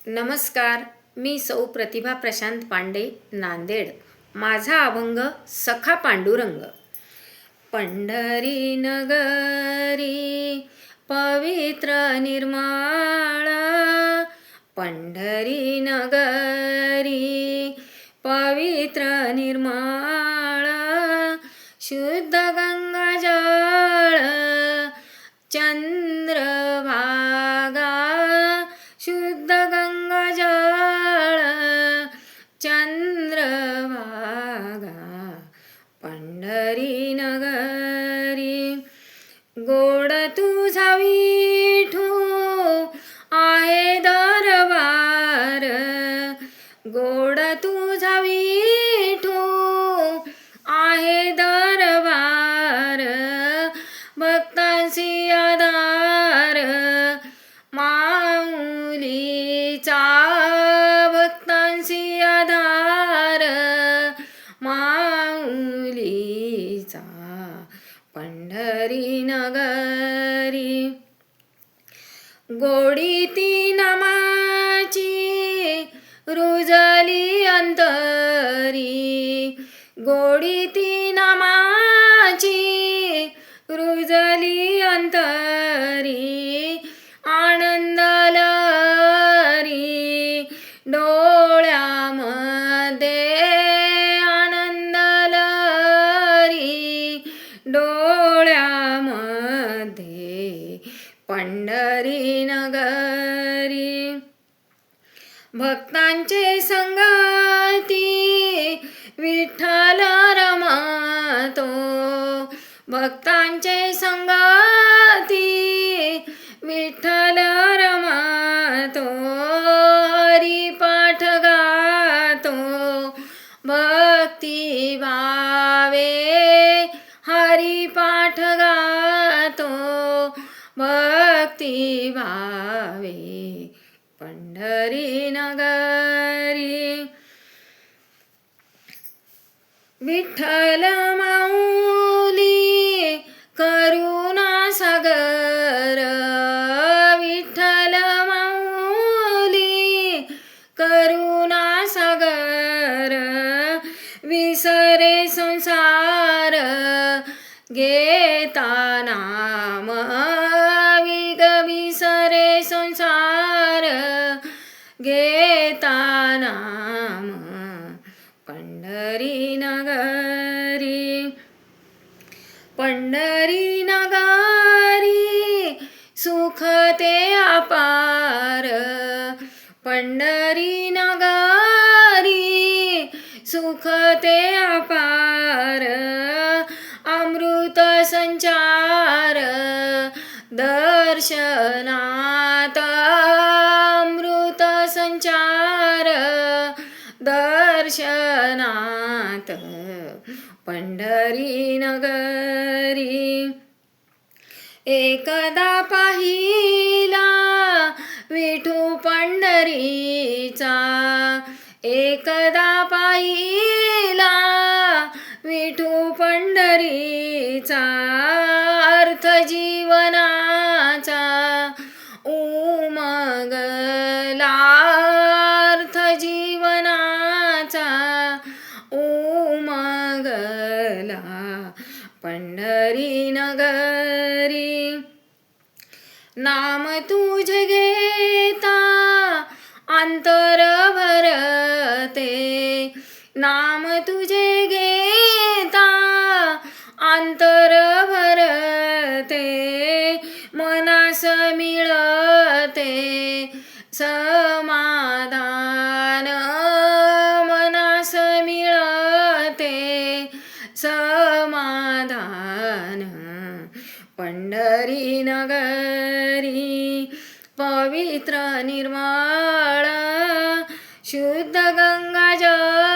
नमस्कार. मी सौ प्रतिभा प्रशांत पांडे, नांदेड. माझा अभंग सखा पांडुरंग. पंढरी नगरी पवित्र निर्मळ, पंढरी नगरी पवित्र निर्मळ, शुद्ध गंगाजळ चंद्रभागा, शुद्ध गंगाजळ चंद्रभागा. पंढरी नगरी गोड तुझा विठू आहे दरबार, गोड तुझा विठू आहे दरबार, भक्तांची आधार माऊलीचा, भक्तांची आधार माऊलीचा. पंढरी नगरी गोडी ती नामाची रुजली अंतरी, गोडी ती नामाची रुजली अंतरी, आनंद लहरी डोळ्यामध्ये, आनंद लहरी डोळ्यामध्ये. पंढरी नगरी भक्तांचे संगती विठ्ठल रमतो, भक्तांचे संगती विठ्ठल रमतो, हरिपाठ गातो भक्ती भावे, हरिपाठ गातो भक्ती भावे. पंढरी नगरी विठ्ठल माऊली करुणा सागर, विठ्ठल माऊली करुणा सागर, विसरे संसार घेता नाम, विसरे संसार घेता नाम. पंढरी नगरी, पंढरी नगरी सुख ते अपार, पंढरी नगरी सुख ते अपार, अमृत संचार दर्शनात, अमृत संचार दर्शनात. पंढरी नगरी एकदा पाहिला विठू पंढरीचा, एकदा पाहिला विठू पंढरीचा, अर्थ जीवनाचा उमगला, अर्थ जीवनाचा उमगला. पंढरी नगरी नाम तुझे घेता अंतर भरते, नाम तुझे घेता अंतर भरते, मनास मिळते समाधान, मनास मिळते समाधान. पंढरी नगरी पवित्र निर्मळ, शुद्ध गंगाजळ